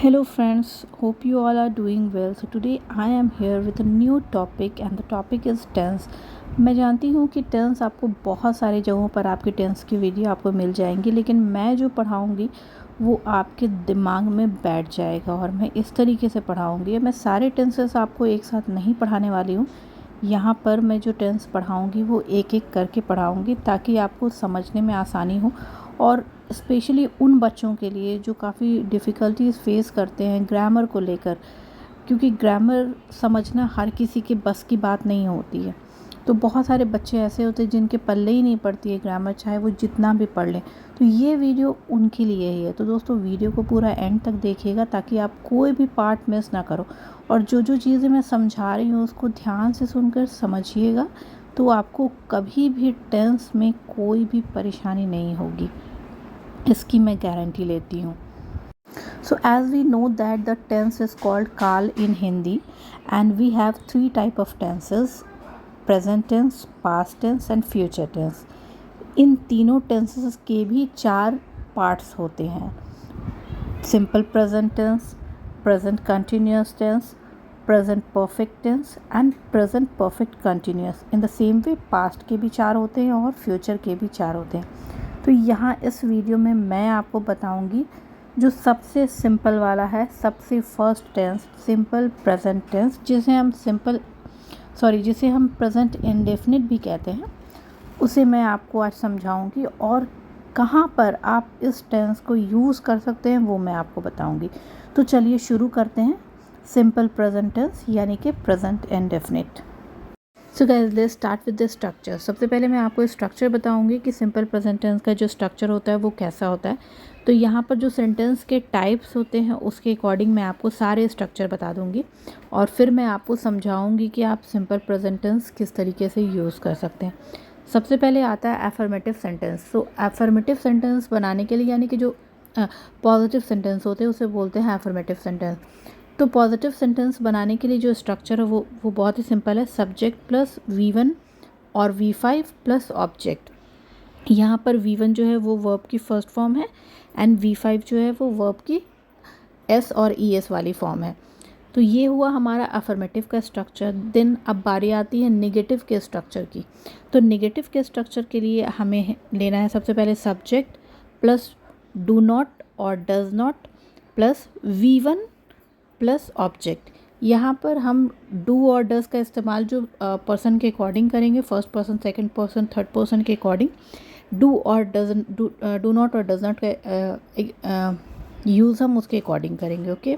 Hello friends, hope you all are doing well. So today I am here with a new topic and the topic is tense. मैं जानती हूँ कि tense आपको बहुत सारी जगहों पर आपकी टेंस की वीडियो आपको मिल जाएंगी, लेकिन मैं जो पढ़ाऊँगी वो आपके दिमाग में बैठ जाएगा और मैं इस तरीके से पढ़ाऊँगी। मैं सारे टेंसेस आपको एक साथ नहीं पढ़ाने वाली हूँ। यहाँ पर मैं जो टेंस पढ़ाऊँगी वो एक एक करके पढ़ाऊँगी ताकि आपको समझने में आसानी हो, और स्पेशली उन बच्चों के लिए जो काफ़ी डिफ़िकल्टीज फेस करते हैं ग्रामर को लेकर, क्योंकि ग्रामर समझना हर किसी के बस की बात नहीं होती है। तो बहुत सारे बच्चे ऐसे होते हैं जिनके पल्ले ही नहीं पड़ती है ग्रामर, चाहे वो जितना भी पढ़ लें। तो ये वीडियो उनके लिए ही है। तो दोस्तों, वीडियो को पूरा एंड तक देखिएगा ताकि आप कोई भी पार्ट मिस ना करो, और जो जो चीज़ें मैं समझा रही हूँ उसको ध्यान से सुनकर समझिएगा, तो आपको कभी भी टेंस में कोई भी परेशानी नहीं होगी, इसकी मैं गारंटी लेती हूँ। So as we know that the tense is called काल in Hindi, and we have three type of tenses: present tense, past tense and future tense। इन तीनों टेंसेस के भी चार पार्ट्स होते हैं: simple present tense, present continuous tense, present perfect tense and present perfect continuous. In the same way past के भी चार होते हैं और फ्यूचर के भी चार होते हैं। तो यहाँ इस वीडियो में मैं आपको बताऊंगी जो सबसे सिंपल वाला है, सबसे first tense simple present tense, जिसे हम प्रेजेंट इंडेफिनिट भी कहते हैं, उसे मैं आपको आज समझाऊंगी, और कहाँ पर आप इस टेंस को यूज़ कर सकते हैं वो मैं आपको बताऊंगी। तो चलिए शुरू करते हैं। सिंपल प्रेजेंट टेंस यानी कि present indefinite. So guys, let's start with the structure. सबसे पहले मैं आपको स्ट्रक्चर बताऊंगी कि सिंपल प्रेजेंट टेंस का जो स्ट्रक्चर होता है वो कैसा होता है। तो यहाँ पर जो सेंटेंस के टाइप्स होते हैं उसके अकॉर्डिंग मैं आपको सारे स्ट्रक्चर बता दूंगी, और फिर मैं आपको समझाऊंगी कि आप सिंपल प्रेजेंट टेंस किस तरीके से यूज़ कर सकते हैं। सबसे पहले आता है एफर्मेटिव सेंटेंस। तो एफर्मेटिव सेंटेंस बनाने के लिए, यानी कि जो पॉजिटिव सेंटेंस होते हैं उसे बोलते हैं एफर्मेटिव सेंटेंस। तो पॉजिटिव सेंटेंस बनाने के लिए जो स्ट्रक्चर है वो बहुत ही सिंपल है: सब्जेक्ट प्लस V1 और V5 प्लस ऑब्जेक्ट। यहाँ पर V1 जो है वो वर्ब की फर्स्ट फॉर्म है, एंड V5 जो है वो वर्ब की S और ES वाली फॉर्म है। तो ये हुआ हमारा अफर्मेटिव का स्ट्रक्चर। देन अब बारी आती है नेगेटिव के स्ट्रक्चर की। तो नेगेटिव के स्ट्रक्चर के लिए हमें लेना है सबसे पहले सब्जेक्ट प्लस डू नॉट और does not plus V1 plus object. यहाँ पर हम डू और डज का इस्तेमाल जो पर्सन के अकॉर्डिंग करेंगे, first person, second person, third person के अकॉर्डिंग। डू और डू नॉट और डज नॉट का यूज़ हम उसके अकॉर्डिंग करेंगे, ओके।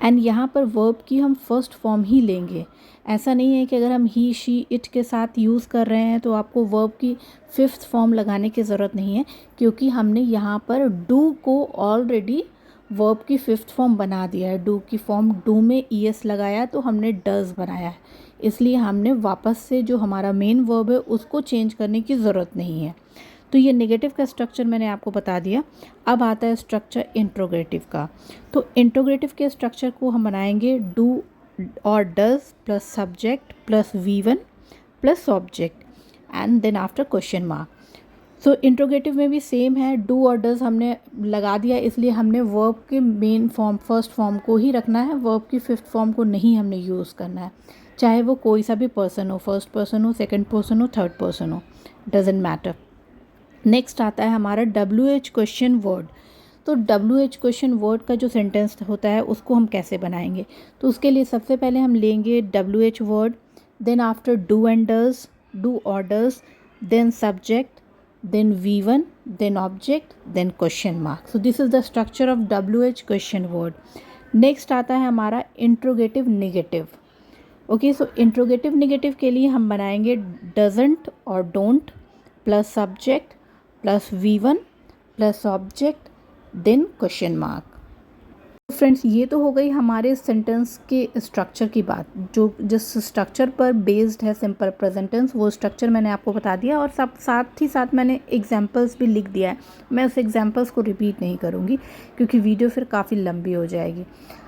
एंड यहाँ पर वर्ब की हम फर्स्ट फॉर्म ही लेंगे। ऐसा नहीं है कि अगर हम ही, शी, इट के साथ यूज़ कर रहे हैं तो आपको वर्ब की फिफ्थ फॉर्म लगाने की ज़रूरत नहीं है, क्योंकि हमने यहाँ पर डू को ऑलरेडी वर्ब की फिफ्थ फॉर्म बना दिया है। डू की फॉर्म, डू में ES लगाया तो हमने डज बनाया है, इसलिए हमने वापस से जो हमारा मेन वर्ब है उसको चेंज करने की ज़रूरत नहीं है। तो ये नेगेटिव का स्ट्रक्चर मैंने आपको बता दिया। अब आता है स्ट्रक्चर इंट्रोगेटिव का। तो इंट्रोगेटिव के स्ट्रक्चर को हम बनाएंगे डू और does plus subject plus V1 plus object and then after question mark. So interrogative में भी सेम है, डू और डज हमने लगा दिया, इसलिए हमने वर्ब के मेन फॉर्म, फर्स्ट फॉर्म को ही रखना है, वर्ब की फिफ्थ फॉर्म को नहीं हमने यूज़ करना है, चाहे वो कोई सा भी पर्सन हो, फर्स्ट पर्सन हो, सेकंड पर्सन हो, थर्ड पर्सन हो, डजेंट मैटर। नेक्स्ट आता है हमारा WH क्वेश्चन वर्ड। तो WH क्वेश्चन वर्ड का जो सेंटेंस होता है उसको हम कैसे बनाएंगे? तो उसके लिए सबसे पहले हम लेंगे WH word, then after do and does, do और does, then subject, then V1, then object, then question mark. So this is the structure of WH question word. Next आता है हमारा interrogative negative. Okay, so interrogative negative के लिए हम बनाएंगे doesn't और don't plus subject plus V1 plus object then question mark. Friends, ये तो हो गई हमारे सेंटेंस के स्ट्रक्चर की बात। जो जिस स्ट्रक्चर पर बेस्ड है सिंपल प्रेजेंट टेंस, वो स्ट्रक्चर मैंने आपको बता दिया, और साथ ही साथ मैंने एग्जांपल्स भी लिख दिया है। मैं उस एग्जांपल्स को रिपीट नहीं करूँगी क्योंकि वीडियो फिर काफ़ी लंबी हो जाएगी।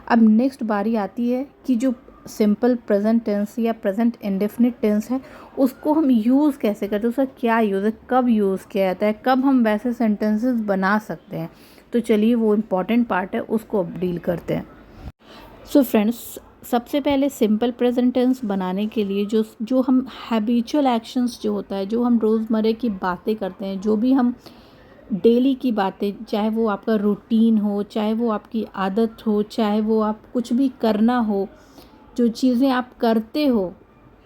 अब नेक्स्ट बारी आती है कि जो सिंपल प्रेजेंट टेंस या प्रेजेंट इंडेफिनिट टेंस है उसको हम यूज़ कैसे करते हैं, उसका क्या यूज़ है, कब यूज़ किया जाता है, कब हम वैसे सेंटेंसेस बना सकते हैं। तो चलिए वो इम्पॉर्टेंट पार्ट है उसको अब डील करते हैं। सो फ्रेंड्स, सबसे पहले सिंपल प्रेजेंट टेंस बनाने के लिए जो हम हैबिचुअल एक्शंस जो होता है, जो हम रोज़मर्रा की बातें करते हैं, जो भी हम डेली की बातें, चाहे वो आपका रूटीन हो, चाहे वो आपकी आदत हो, चाहे वो आप कुछ भी करना हो, जो चीज़ें आप करते हो,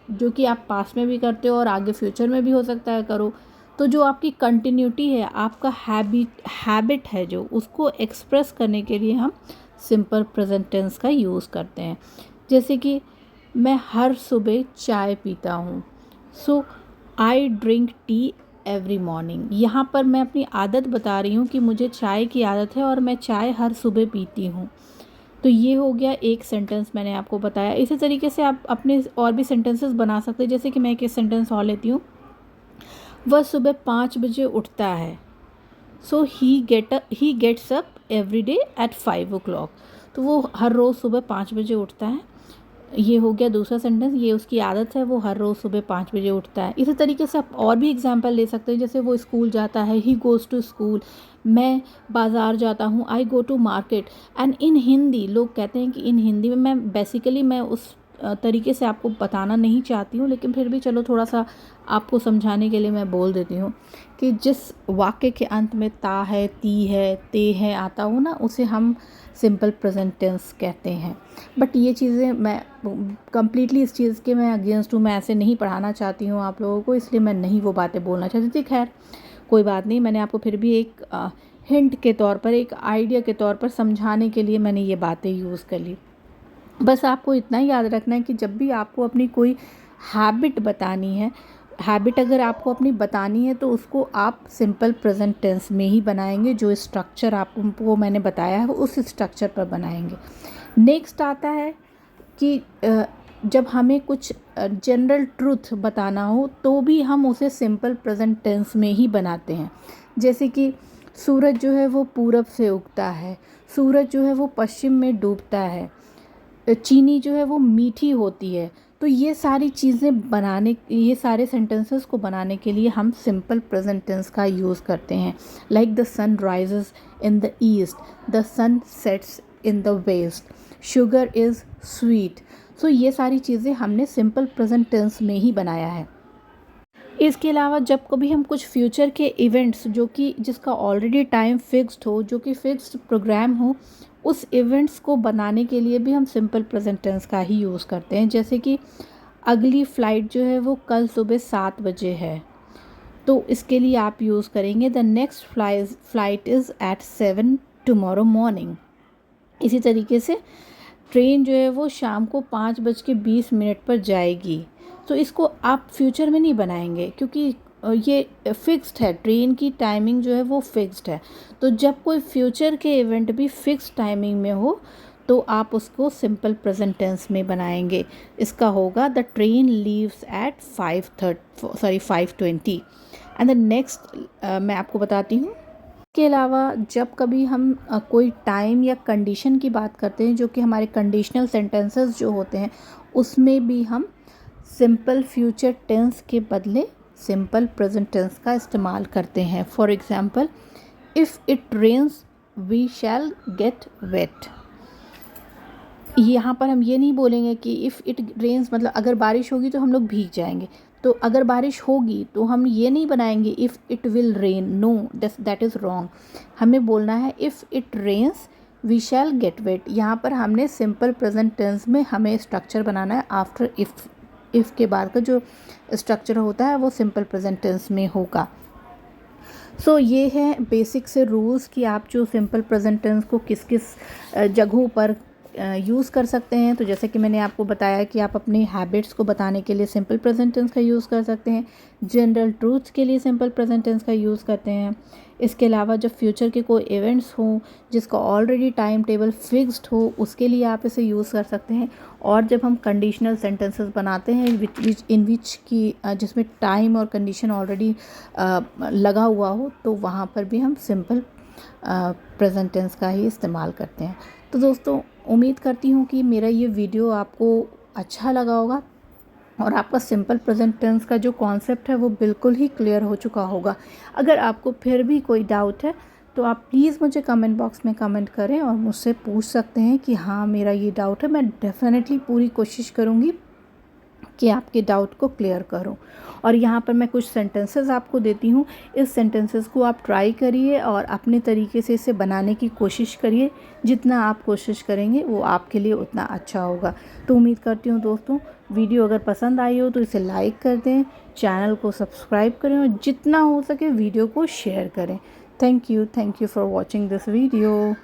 जो कि आप पास्ट में भी करते हो और आगे फ्यूचर में भी हो सकता है करो, तो जो आपकी कंटिन्यूटी है, आपका हैबिट है, जो उसको एक्सप्रेस करने के लिए हम सिंपल प्रेजेंट टेंस का यूज़ करते हैं। जैसे कि मैं हर सुबह चाय पीता हूँ, so I drink tea every morning. यहाँ पर मैं अपनी आदत बता रही हूँ कि मुझे चाय की आदत है और मैं चाय हर सुबह पीती हूँ। तो ये हो गया एक सेंटेंस मैंने आपको बताया। इसी तरीके से आप अपने और भी सेंटेंसेस बना सकते हैं। जैसे कि मैं एक सेंटेंस और लेती हूँ, वह सुबह 5 बजे उठता है, so he gets up every day at 5 o'clock। तो वो हर रोज़ सुबह 5 बजे उठता है। ये हो गया दूसरा सेंटेंस, ये उसकी आदत है, वो हर रोज़ सुबह 5 बजे उठता है। इसी तरीके से आप और भी एग्जांपल ले सकते हैं। जैसे वो स्कूल जाता है, ही गोज़ टू स्कूल। मैं बाज़ार जाता हूँ, I go to market. And in Hindi, लोग कहते हैं कि इन हिंदी में, मैं उस तरीके से आपको बताना नहीं चाहती हूँ, लेकिन फिर भी चलो थोड़ा सा आपको समझाने के लिए मैं बोल देती हूँ कि जिस वाक्य के अंत में ता है, ती है, ते है आता हो ना, उसे हम सिंपल प्रेजेंट टेंस कहते हैं। बट ये चीज़ें मैं कम्प्लीटली इस चीज़ के मैं अगेंस्ट हूँ, मैं ऐसे नहीं पढ़ाना चाहती हूँ आप लोगों को, इसलिए मैं नहीं वो बातें बोलना चाहती थी। खैर कोई बात नहीं, मैंने आपको फिर भी एक हिंट के तौर पर, एक आइडिया के तौर पर समझाने के लिए मैंने ये बातें यूज़ कर ली। बस आपको इतना ही याद रखना है कि जब भी आपको अपनी कोई हैबिट बतानी है, हैबिट अगर आपको अपनी बतानी है, तो उसको आप सिंपल प्रेजेंट टेंस में ही बनाएंगे। जो स्ट्रक्चर आपको मैंने बताया है उस स्ट्रक्चर पर बनाएंगे। नेक्स्ट आता है कि जब हमें कुछ जनरल ट्रूथ बताना हो तो भी हम उसे सिंपल प्रेजेंट टेंस में ही बनाते हैं। जैसे कि सूरज जो है वो पूरब से उगता है, सूरज जो है वो पश्चिम में डूबता है, चीनी जो है वो मीठी होती है। तो ये सारी चीज़ें बनाने, ये सारे सेंटेंसेस को बनाने के लिए हम सिंपल प्रेजेंट टेंस का यूज़ करते हैं। Like the sun rises in the east, the sun sets in the west, sugar is sweet. So ये सारी चीज़ें हमने सिंपल प्रेजेंट टेंस में ही बनाया है। इसके अलावा जब कभी हम कुछ फ्यूचर के इवेंट्स, जो कि जिसका ऑलरेडी टाइम फिक्स्ड हो, जो कि फिक्स्ड प्रोग्राम हो, उस इवेंट्स को बनाने के लिए भी हम सिंपल प्रेजेंट टेंस का ही यूज़ करते हैं। जैसे कि अगली फ़्लाइट जो है वो कल सुबह 7 बजे है, तो इसके लिए आप यूज़ करेंगे the next flight is at 7 tomorrow morning. इसी तरीके से ट्रेन जो है वो शाम को 5:20 पर जाएगी। तो इसको आप फ्यूचर में नहीं बनाएंगे, क्योंकि ये फिक्स्ड है, ट्रेन की टाइमिंग जो है वो फिक्स्ड है। तो जब कोई फ्यूचर के इवेंट भी फिक्स्ड टाइमिंग में हो तो आप उसको सिंपल प्रेजेंट टेंस में बनाएंगे। इसका होगा the train leaves eight 5:20 and the next मैं आपको बताती हूँ। इसके अलावा जब कभी हम कोई टाइम या कंडीशन की बात करते हैं, जो कि हमारे कंडीशनल सेंटेंसेस जो होते हैं, उसमें भी हम सिंपल फ्यूचर टेंस के बदले सिंपल प्रेजेंट टेंस का इस्तेमाल करते हैं। For example, if it rains we shall get wet. यहाँ पर हम ये नहीं बोलेंगे कि इफ़ इट रेन्स मतलब अगर बारिश होगी तो हम लोग भीग जाएंगे। तो अगर बारिश होगी तो हम ये नहीं बनाएंगे if it will rain, no, that is wrong. हमें बोलना है if it rains we shall get wet. यहाँ पर हमने सिंपल प्रेजेंट टेंस में हमें स्ट्रक्चर बनाना है। आफ्टर इफ़ के बाद का जो स्ट्रक्चर होता है वो सिंपल प्रेजेंट टेंस में होगा। सो ये है बेसिक से रूल्स कि आप जो सिंपल प्रेजेंट टेंस को किस किस जगहों पर यूज़ कर सकते हैं। तो जैसे कि मैंने आपको बताया कि आप अपने हैबिट्स को बताने के लिए सिंपल प्रेजेंट टेंस का यूज़ कर सकते हैं, जनरल ट्रूथ्स के लिए सिंपल प्रेजेंट टेंस का यूज़ करते हैं। इसके अलावा जब फ्यूचर के कोई इवेंट्स हों जिसका ऑलरेडी टाइम टेबल फिक्स्ड हो, उसके लिए आप इसे यूज़ कर सकते हैं। और जब हम कंडीशनल सेंटेंसेस बनाते हैं जिसमें टाइम और कंडीशन ऑलरेडी लगा हुआ हो, तो वहाँ पर भी हम सिंपल प्रेजेंट टेंस का ही इस्तेमाल करते हैं। तो दोस्तों, उम्मीद करती हूँ कि मेरा ये वीडियो आपको अच्छा लगा होगा और आपका सिंपल प्रेजेंट टेंस का जो कॉन्सेप्ट है वो बिल्कुल ही क्लियर हो चुका होगा। अगर आपको फिर भी कोई डाउट है तो आप प्लीज़ मुझे कमेंट बॉक्स में कमेंट करें और मुझसे पूछ सकते हैं कि हाँ मेरा ये डाउट है। मैं डेफ़िनेटली पूरी कोशिश करूँगी कि आपके डाउट को क्लियर करूं। और यहाँ पर मैं कुछ सेंटेंसेस आपको देती हूँ, इस सेंटेंसेस को आप ट्राई करिए और अपने तरीके से इसे बनाने की कोशिश करिए। जितना आप कोशिश करेंगे वो आपके लिए उतना अच्छा होगा। तो उम्मीद करती हूँ दोस्तों वीडियो अगर पसंद आई हो तो इसे लाइक कर दें, चैनल को सब्सक्राइब करें और जितना हो सके वीडियो को शेयर करें। Thank you for watching this video.